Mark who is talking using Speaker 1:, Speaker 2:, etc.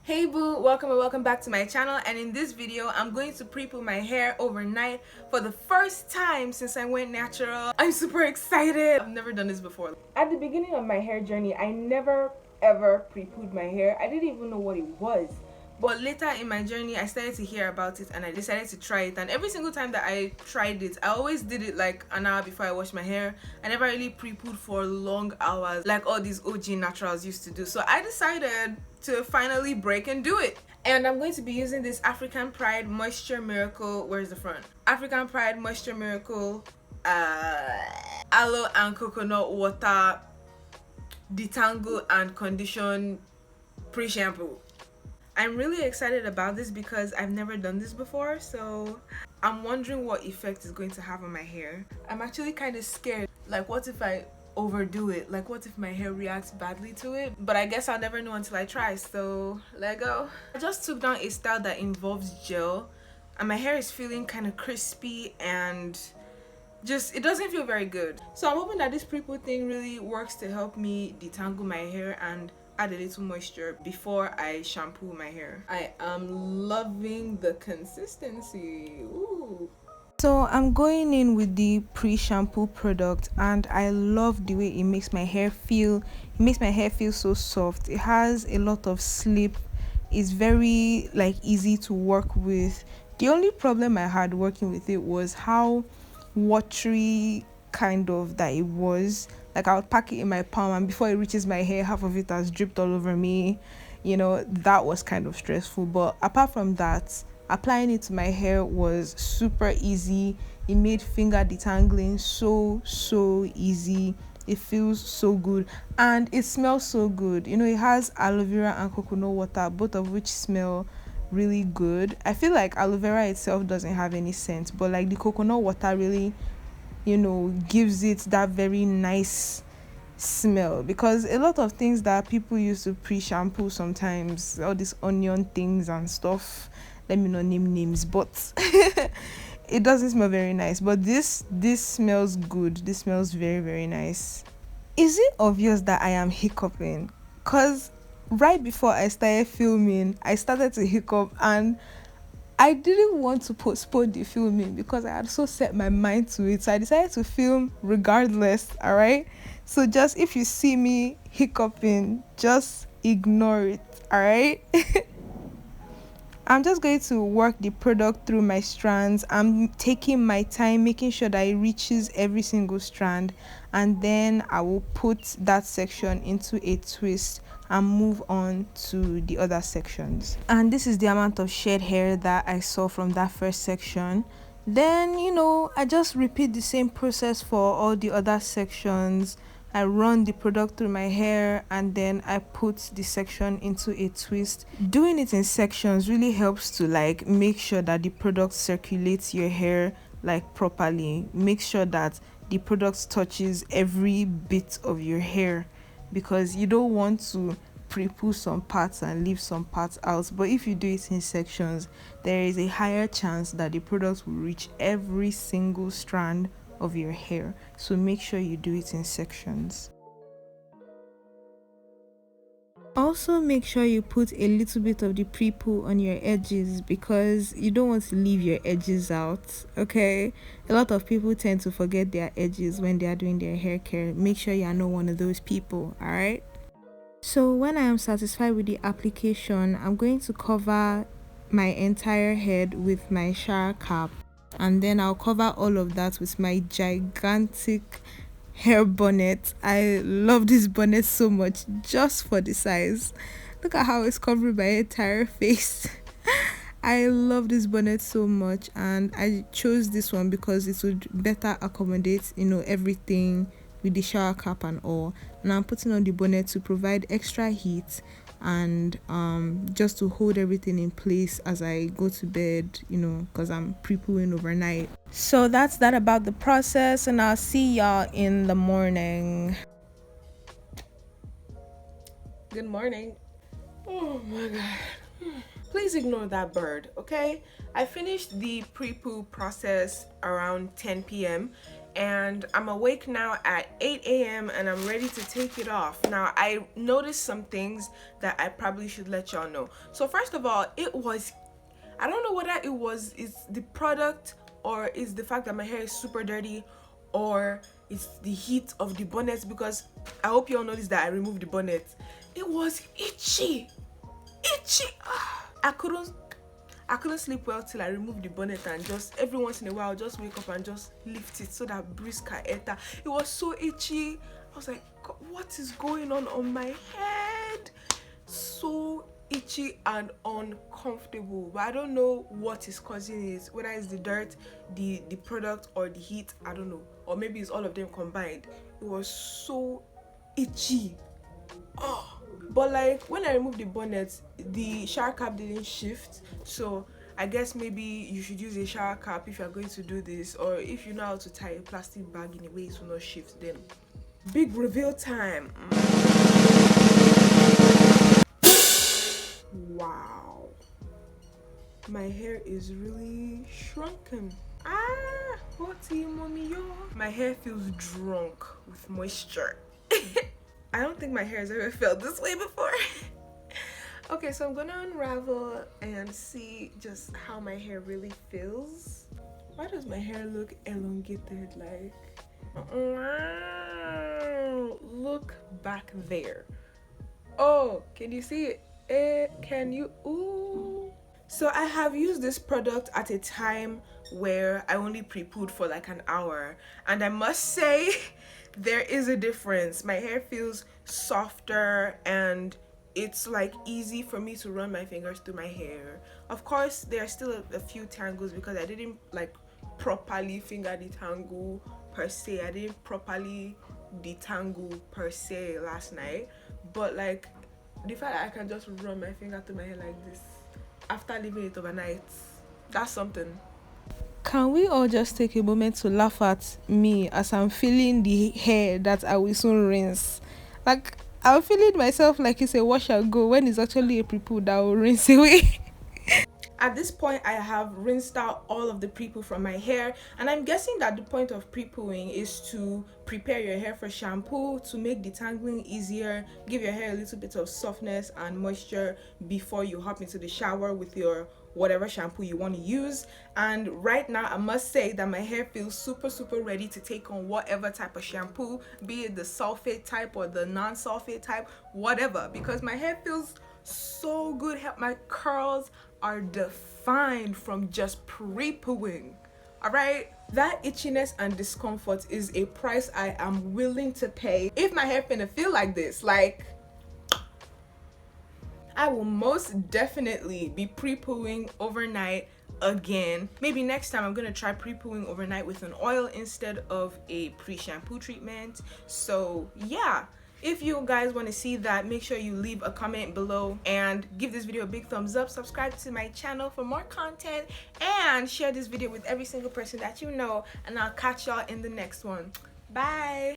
Speaker 1: Hey boo, welcome and welcome back to my channel, and in this video I'm going to pre-poo my hair overnight for the first time since I went natural. I'm super excited. I've never done this before. At the beginning of my hair journey, I never ever pre-pooed my hair. I didn't even know what it was. But later in my journey, I started to hear about it and I decided to try it. And every single time that I tried it, I always did it like an hour before I washed my hair. I never really pre-pooed for long hours like all these OG naturals used to do. So I decided to finally break and do it. And I'm going to be using this African Pride Moisture Miracle. Where's the front? African Pride Moisture Miracle aloe and coconut water detangle and condition pre-shampoo. I'm really excited about this because I've never done this before, so I'm wondering what effect it's going to have on my hair. I'm actually kind of scared. Like, what if I overdo it? Like, what if my hair reacts badly to it? But I guess I'll never know until I try, so let go. I just took down a style that involves gel, and my hair is feeling kind of crispy and just, it doesn't feel very good. So I'm hoping that this pre-poo thing really works to help me detangle my hair and add a little moisture before I shampoo my hair. I am loving the consistency. Ooh. So I'm going in with the pre-shampoo product and I love the way it makes my hair feel. It makes my hair feel so soft. It has a lot of slip. It's very like easy to work with. The only problem I had working with it was how watery kind of that it was. Like, I would pack it in my palm and before it reaches my hair, half of it has dripped all over me. You know, that was kind of stressful. But apart from that, applying it to my hair was super easy. It made finger detangling so easy. It feels so good and it smells so good. You know, it has aloe vera and coconut water, both of which smell really good. I feel like aloe vera itself doesn't have any scent, but like the coconut water really, you know, gives it that very nice smell. Because a lot of things that people use to pre-shampoo, sometimes all these onion things and stuff, let me not name names, but it doesn't smell very nice. But this smells good. This smells very nice. Is it obvious that I am hiccuping? Because right before I started filming, I started to hiccup and I didn't want to postpone the filming because I had so set my mind to it. So I decided to film regardless, alright? So just if you see me hiccuping, just ignore it, alright? I'm just going to work the product through my strands. I'm taking my time, making sure that it reaches every single strand, and then I will put that section into a twist and move on to the other sections. And this is the amount of shed hair that I saw from that first section. Then, you know, I just repeat the same process for all the other sections. I run the product through my hair and then I put the section into a twist. Doing it in sections really helps to like make sure that the product circulates your hair like properly. Make sure that the product touches every bit of your hair, because you don't want to pre-poo some parts and leave some parts out. But if you do it in sections, there is a higher chance that the product will reach every single strand of your hair. So make sure you do it in sections. Also make sure you put a little bit of the pre-poo on your edges because you don't want to leave your edges out, okay? A lot of people tend to forget their edges when they are doing their hair care. Make sure you are not one of those people, alright? So when I am satisfied with the application, I'm going to cover my entire head with my shower cap, and then I'll cover all of that with my gigantic hair bonnet. I love this bonnet so much just for the size. Look at how it's covering my entire face. I love this bonnet so much, and I chose this one because it would better accommodate, you know, everything with the shower cap and all. And I'm putting on the bonnet to provide extra heat and just to hold everything in place as I go to bed, you know, because I'm pre-pooing overnight. So that's that about the process, and I'll see y'all in the morning. Good morning. Oh my god. Please ignore that bird, okay? I finished the pre-poo process around 10 p.m. and I'm awake now at 8 a.m. and I'm ready to take it off. Now, I noticed some things that I probably should let y'all know. So first of all, I don't know whether it's the product, or is the fact that my hair is super dirty, or it's the heat of the bonnet, because I hope you all noticed that I removed the bonnet. It was itchy. I couldn't sleep well till I removed the bonnet, and just every once in a while I'll just wake up and just lift it so that breeze can enter. It was so itchy. I was like, God, what is going on my head? So itchy and uncomfortable, but I don't know what is causing it, whether it's the dirt, the product, or the heat. I don't know, or maybe it's all of them combined. It was so itchy. But like when I removed the bonnet, the shower cap didn't shift, so I guess maybe you should use a shower cap if you're going to do this, or if you know how to tie a plastic bag in a way it will not shift. Then big reveal time. Wow, my hair is really shrunken. My hair feels drunk with moisture. I don't think my hair has ever felt this way before. Okay, so I'm gonna unravel and see just how my hair really feels. Why does my hair look elongated? Like, look back there. Oh, can you see it? Can you? Ooh. So I have used this product at a time where I only pre-pooed for like an hour, and I must say there is a difference. My hair feels softer, and it's like easy for me to run my fingers through my hair. Of course, there are still a few tangles because I didn't like properly finger detangle per se. I didn't properly detangle per se last night, but like the fact that I can just run my finger through my hair like this after leaving it overnight, that's something. Can we all just take a moment to laugh at me as I'm feeling the hair that I will soon rinse? Like, I'm feeling myself like it's a wash and go when it's actually a pre-poo that will rinse away. At this point, I have rinsed out all of the pre-poo from my hair, and I'm guessing that the point of pre-pooing is to prepare your hair for shampoo, to make detangling easier, give your hair a little bit of softness and moisture before you hop into the shower with your whatever shampoo you want to use. And right now, I must say that my hair feels super ready to take on whatever type of shampoo, be it the sulfate type or the non-sulfate type, whatever, because my hair feels so good. My curls are defined from just pre-pooing. All right, that itchiness and discomfort is a price I am willing to pay if my hair finna feel like this. Like, I will most definitely be pre-pooing overnight again. Maybe next time I'm gonna try pre-pooing overnight with an oil instead of a pre-shampoo treatment. So yeah, if you guys want to see that, make sure you leave a comment below and give this video a big thumbs up. Subscribe to my channel for more content, and share this video with every single person that you know, and I'll catch y'all in the next one. Bye.